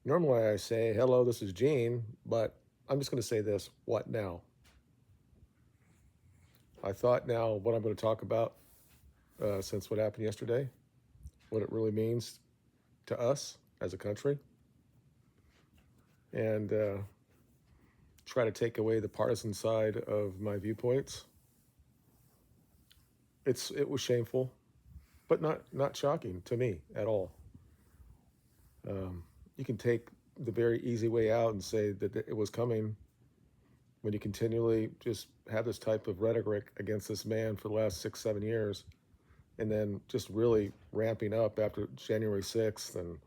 Normally I say, hello, this is Gene, but I'm just going to say this, what now? I thought now what I'm going to talk about since what happened yesterday, what it really means to us as a country, and try to take away the partisan side of my viewpoints. It was shameful, but not shocking to me at all. You can take the very easy way out and say that it was coming when you continually just have this type of rhetoric against this man for the last 6, 7 years, and then just really ramping up after January 6th and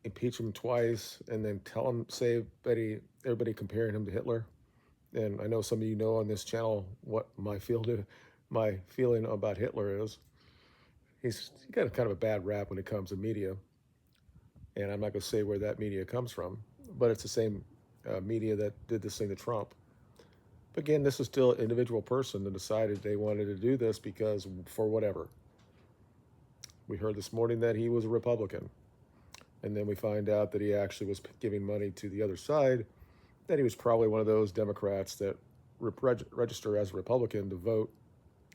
impeach him twice, and then tell him, say, everybody comparing him to Hitler. And I know some of you know on this channel what my feeling about Hitler is. He's got a kind of a bad rap when it comes to media, and I'm not going to say where that media comes from, but it's the same media that did this thing to Trump. But again, this is still an individual person that decided they wanted to do this because for whatever. We heard this morning that he was a Republican, and then we find out that he actually was giving money to the other side, that he was probably one of those Democrats that register as a Republican to vote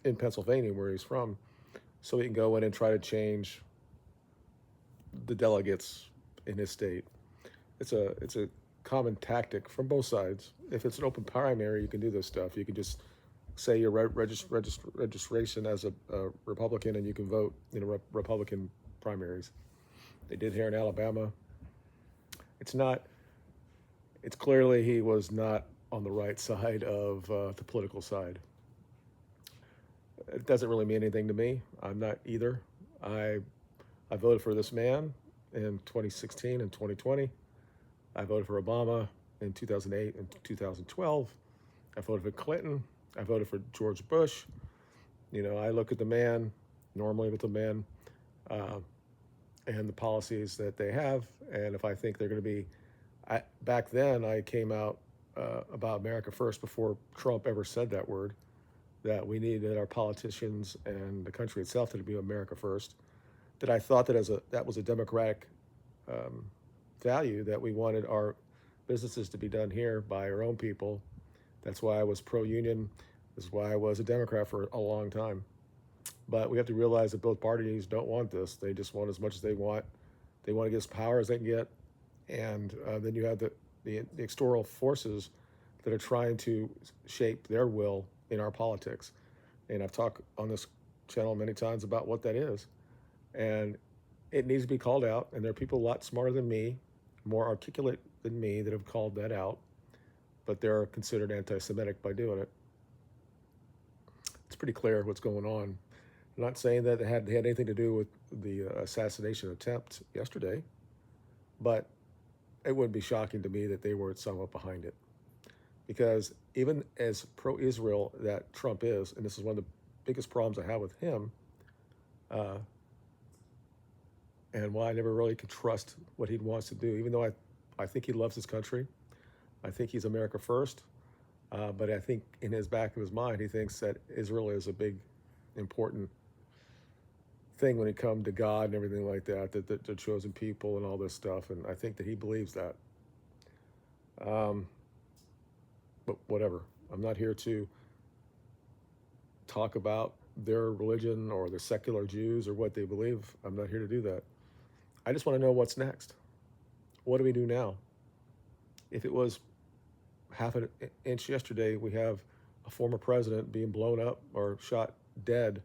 in Pennsylvania, where he's from, so he can go in and try to change the delegates in his state. It's a common tactic from both sides. If it's an open primary, you can do this stuff. You can just say your registration as a Republican, and you can vote in Republican primaries. They did here in Alabama. It's not. It's clearly he was not on the right side of the political side. It doesn't really mean anything to me. I'm not either. I I voted for this man in 2016 and 2020. I voted for Obama in 2008 and 2012. I voted for Clinton. I voted for George Bush. I look at the man, normally with the man, uh, and the policies that they have. And if I think they're going to be, back then I came out about America first before Trump ever said that word, that we needed our politicians and the country itself to be America first. That I thought that was a democratic um, value, that we wanted our businesses to be done here by our own people. That's why I was pro-union. That's why I was a Democrat for a long time. But we have to realize that both parties don't want this. They just want as much as they want. They want to get as power as they can get. And then you have the external forces that are trying to shape their will in our politics. And I've talked on this channel many times about what that is. And it needs to be called out. And there are people a lot smarter than me, more articulate than me, that have called that out. But they're considered anti-Semitic by doing it. It's pretty clear what's going on. I'm not saying that it had anything to do with the assassination attempt yesterday, but it wouldn't be shocking to me that they were somewhat behind it. Because even as pro-Israel that Trump is, and this is one of the biggest problems I have with him, uh, and why I never really can trust what he wants to do, even though I think he loves his country. I think he's America first. But I think in his back of his mind, he thinks that Israel is a big, important thing when it comes to God and everything like that, that the chosen people and all this stuff. And I think that he believes that. Um, but whatever. I'm not here to talk about their religion or the secular Jews or what they believe. I'm not here to do that. I just want to know what's next. What do we do now? If it was half an inch yesterday, we have a former president being blown up or shot dead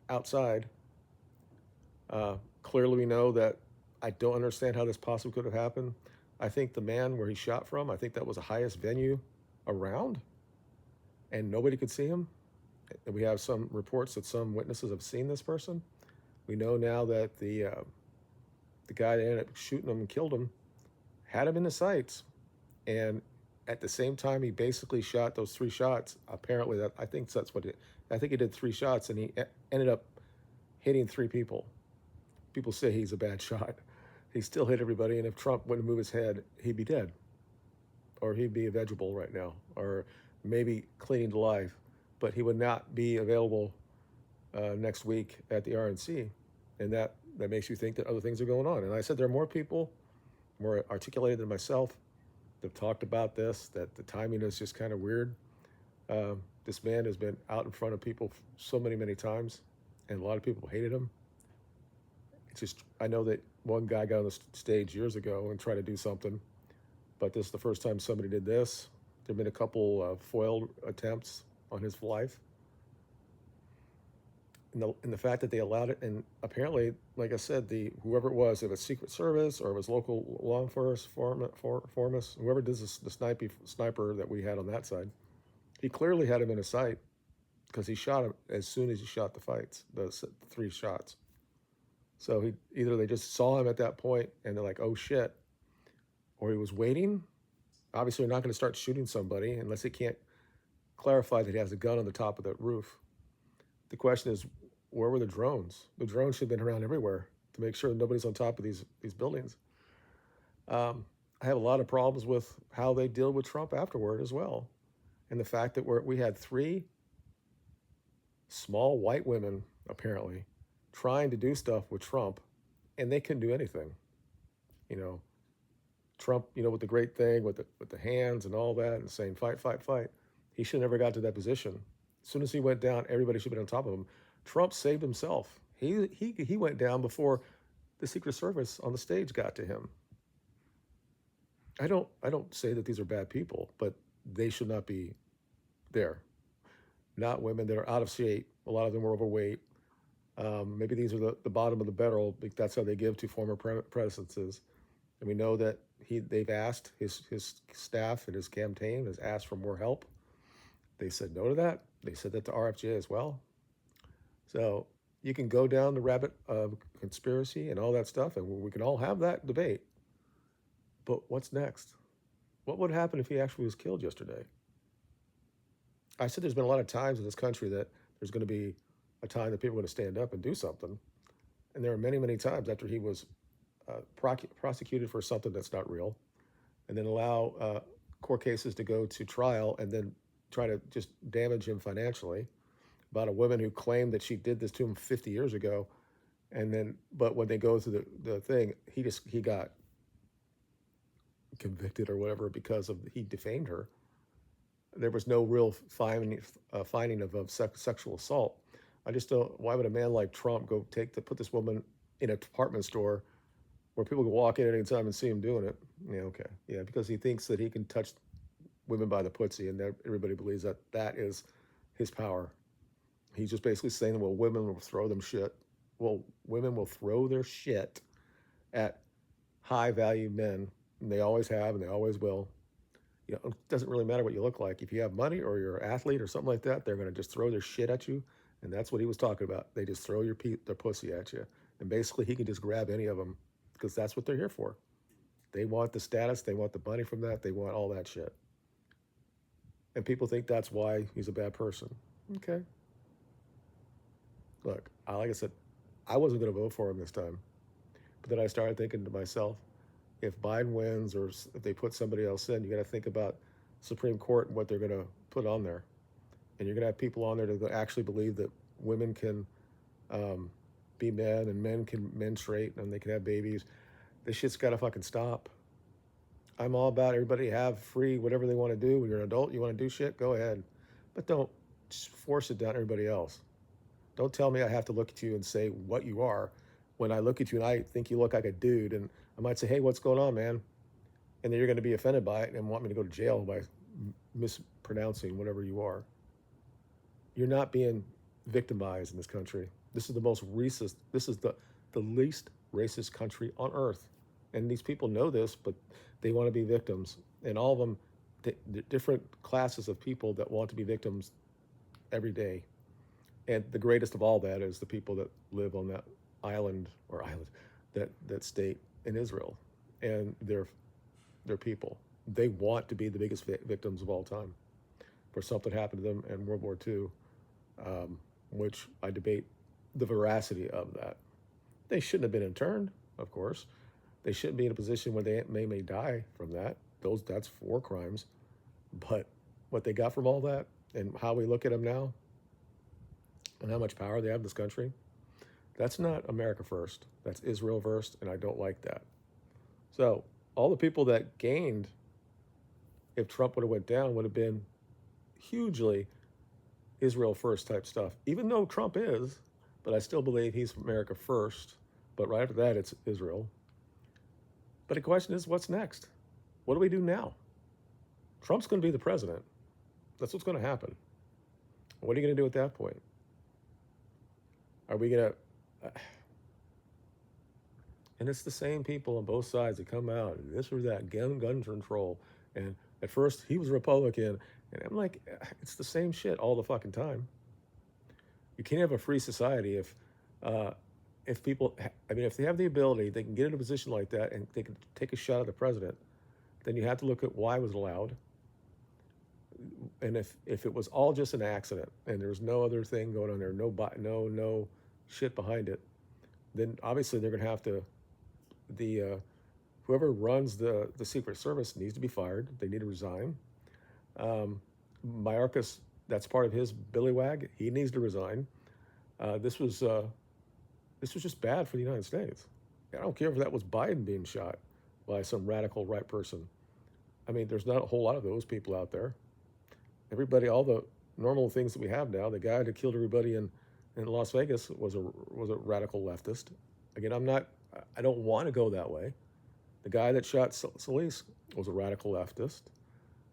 outside. Clearly, we know that. I don't understand how this possibly could have happened. I think the man where he shot from, I think that was the highest venue around, and nobody could see him. And we have some reports that some witnesses have seen this person. We know now that the guy that ended up shooting him and killed him had him in the sights, and at the same time he basically shot those 3 shots. Apparently, that I think that's what it. I think he did 3 shots, and he ended up hitting 3 people. People say he's a bad shot. He still hit everybody, and if Trump wouldn't move his head, he'd be dead, or he'd be a vegetable right now, or maybe clinging to life. But he would not be available next week at the RNC, and that makes you think that other things are going on. And I said there are more people more articulated than myself. They've talked about this, that the timing is just kind of weird. This man has been out in front of people so many, many times, and a lot of people hated him. It's just, I know that one guy got on the stage years ago and tried to do something, but this is the first time somebody did this. There have been a couple foiled attempts on his life. And the fact that they allowed it, and apparently, like I said, the whoever it was, if it was Secret Service or it was local law enforcement, whoever did the sniper that we had on that side, he clearly had him in his sight because he shot him as soon as he shot the three shots. So either they just saw him at that point and they're like, oh shit, or he was waiting. Obviously, they're not going to start shooting somebody unless they can't clarify that he has a gun on the top of that roof. The question is, where were the drones? The drones should have been around everywhere to make sure that nobody's on top of these buildings. I have a lot of problems with how they deal with Trump afterward as well. And the fact that we had three small white women, apparently, trying to do stuff with Trump, and they couldn't do anything. You know, Trump, with the great thing with the hands and all that, and saying fight, fight, fight. He should have never got to that position. As soon as he went down, everybody should have been on top of him. Trump saved himself. He went down before the Secret Service on the stage got to him. I don't say that these are bad people, but they should not be there. Not women that are out of shape. A lot of them are overweight. Maybe these are the bottom of the barrel. That's how they give to former presidents. And we know that they've asked, his staff and his campaign has asked for more help. They said no to that. They said that to RFJ as well. So you can go down the rabbit of conspiracy and all that stuff, and we can all have that debate. But what's next? What would happen if he actually was killed yesterday? I said there's been a lot of times in this country that there's going to be a time that people are going to stand up and do something. And there are many, many times after he was prosecuted for something that's not real, and then allow court cases to go to trial and then try to just damage him financially, about a woman who claimed that she did this to him 50 years ago. But when they go through the thing, he got convicted or whatever because he defamed her. There was no real finding of sexual assault. I just don't. Why would a man like Trump put this woman in a department store where people can walk in at any time and see him doing it? Yeah, okay, yeah, because he thinks that he can touch women by the pussy, and everybody believes that is his power. He's just basically saying, well, women will throw them shit. Well, women will throw their shit at high-value men, and they always have, and they always will. It doesn't really matter what you look like. If you have money or you're an athlete or something like that, they're going to just throw their shit at you, and that's what he was talking about. They just throw their pussy at you, and basically he can just grab any of them because that's what they're here for. They want the status, they want the money from that, they want all that shit. And people think that's why he's a bad person. Okay. Look, like I said, I wasn't going to vote for him this time. But then I started thinking to myself, if Biden wins or if they put somebody else in, you got to think about Supreme Court and what they're going to put on there. And you're going to have people on there that actually believe that women can be men and men can menstruate and they can have babies. This shit's got to fucking stop. I'm all about everybody have free whatever they want to do. When you're an adult, you want to do shit, go ahead. But don't just force it down everybody else. Don't tell me I have to look at you and say what you are when I look at you and I think you look like a dude. And I might say, hey, what's going on, man? And then you're going to be offended by it and want me to go to jail by mispronouncing whatever you are. You're not being victimized in this country. This is the most racist, this is the least racist country on earth. And these people know this, but they want to be victims. And all of them, the different classes of people that want to be victims every day. And the greatest of all that is the people that live on that that state in Israel, and their people. They want to be the biggest victims of all time. For something happened to them in World War II, which I debate the veracity of that. They shouldn't have been interned, of course. They shouldn't be in a position where they may die from that. That's war crimes. But what they got from all that and how we look at them now and how much power they have in this country, that's not America first. That's Israel first, and I don't like that. So All the people that gained if Trump would have went down would have been hugely Israel first type stuff. Even though Trump is, but I still believe he's America first. But right after that, it's Israel. But the question is, what's next? What do we do now? Trump's going to be the president. That's what's going to happen. What are you going to do at that point? Are we going to? And it's the same people on both sides that come out and this or that, gun control. And at first he was a Republican, and I'm like, it's the same shit all the fucking time. You can't have a free society if people, I mean, if they have the ability, they can get in a position like that and they can take a shot at the president. Then you have to look at why it was allowed. And if it was all just an accident and there was no other thing going on there, no shit behind it, then obviously they're going to have to whoever runs the Secret Service needs to be fired. They need to resign. Mayorkas, that's part of his billywag. He needs to resign. This was just bad for the United States. I don't care if that was Biden being shot by some radical right person. I mean, there's not a whole lot of those people out there. Everybody, all the normal things that we have now. The guy that killed everybody in Las Vegas was a radical leftist. Again, I don't want to go that way. The guy that shot Solis was a radical leftist.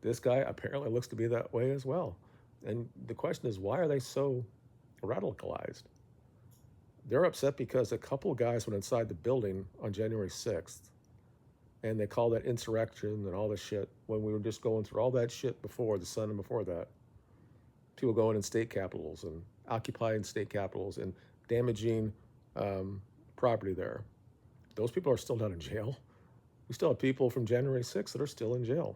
This guy apparently looks to be that way as well. And the question is, why are they so radicalized? They're upset because a couple of guys went inside the building on January 6th, and they call that insurrection and all this shit when we were just going through all that shit before the Sunday before that. People going in state capitals and occupying state capitals and damaging property there. Those people are still not in jail. We still have people from January 6th that are still in jail.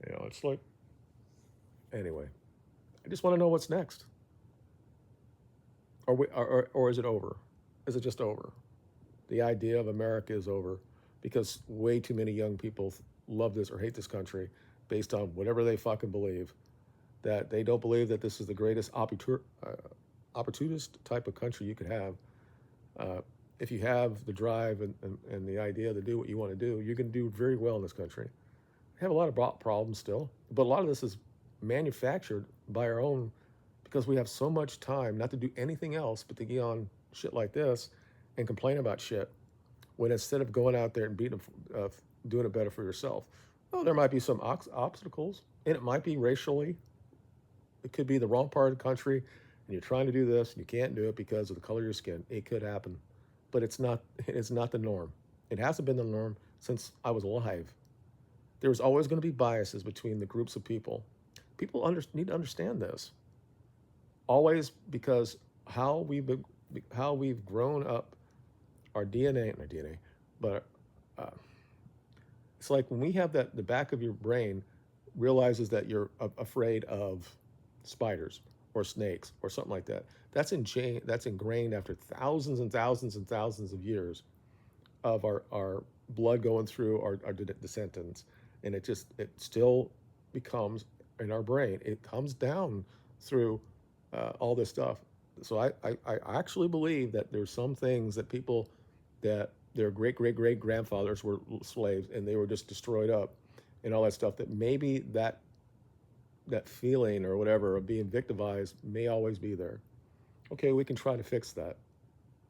You know, it's like, anyway, I just want to know what's next. Or is it over? Is it just over? The idea of America is over because way too many young people love this or hate this country based on whatever they fucking believe. That they don't believe that this is the greatest opportunist type of country you could have. If you have the drive and the idea to do what you want to do, you can do very well in this country. We have a lot of problems still, but a lot of this is manufactured by our own because we have so much time not to do anything else but to get on shit like this and complain about shit when instead of going out there and doing it better for yourself. Well, there might be some obstacles, and it might be racially. It could be the wrong part of the country, and you're trying to do this, and you can't do it because of the color of your skin. It could happen, but it's not the norm. It hasn't been the norm since I was alive. There's always going to be biases between the groups of people. People need to understand this. Always, because how we've grown up, our DNA, but it's like when we have that, the back of your brain realizes that you're afraid of spiders or snakes or something like that. That's ingrained after thousands and thousands and thousands of years of our blood going through our descendants, and it still becomes in our brain. It comes down through all this stuff. So I actually believe that there's some things that people that their great grandfathers were slaves and they were just destroyed up and all that stuff, that maybe that feeling or whatever of being victimized may always be there. Okay, we can try to fix that.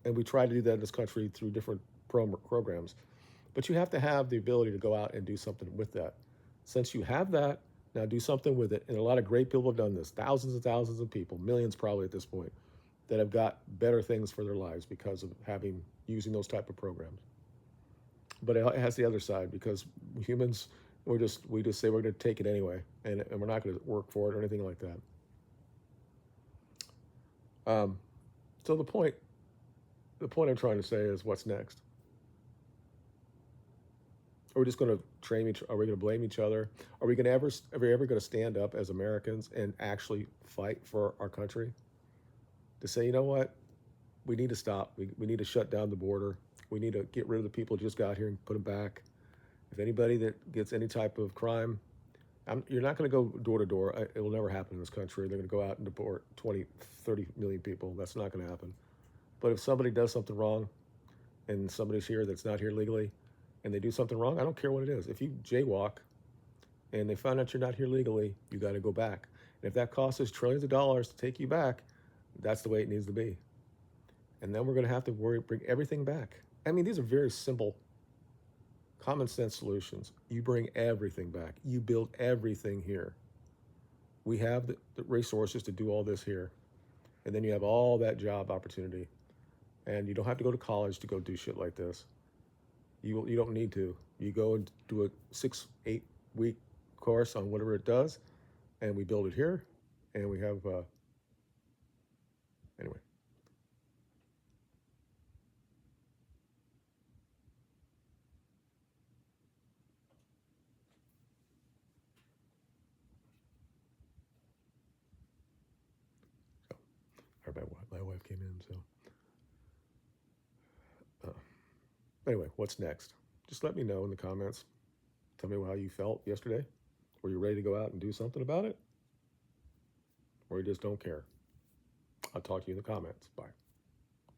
And we try to do that in this country through different programs. But you have to have the ability to go out and do something with that. Since you have that, now do something with it. And a lot of great people have done this. Thousands and thousands of people, millions probably at this point, that have got better things for their lives because of using those type of programs. But it has the other side, because humans, we just say we're going to take it anyway, and we're not going to work for it or anything like that. So the point I'm trying to say is, what's next? Are we just going to are we going to blame each other? Are we ever going to stand up as Americans and actually fight for our country? To say, you know what, we need to stop. We need to shut down the border. We need to get rid of the people who just got here and put them back. If anybody that gets any type of crime, you're not going to go door to door. It will never happen in this country. They're going to go out and deport 20, 30 million people. That's not going to happen. But if somebody does something wrong and somebody's here that's not here legally, and they do something wrong, I don't care what it is. If you jaywalk and they find out you're not here legally, you got to go back. And if that costs us trillions of dollars to take you back, that's the way it needs to be. And then we're going to have to bring everything back. I mean, these are very simple, common sense solutions. You bring everything back. You build everything here. We have the resources to do all this here. And then you have all that job opportunity. And you don't have to go to college to go do shit like this. You don't need to. You go and do a 6-8 week course on whatever it does, and we build it here, and we have anyway. So, my wife came in. So anyway, what's next? Just let me know in the comments. Tell me how you felt yesterday. Were you ready to go out and do something about it, or you just don't care? I'll talk to you in the comments. Bye.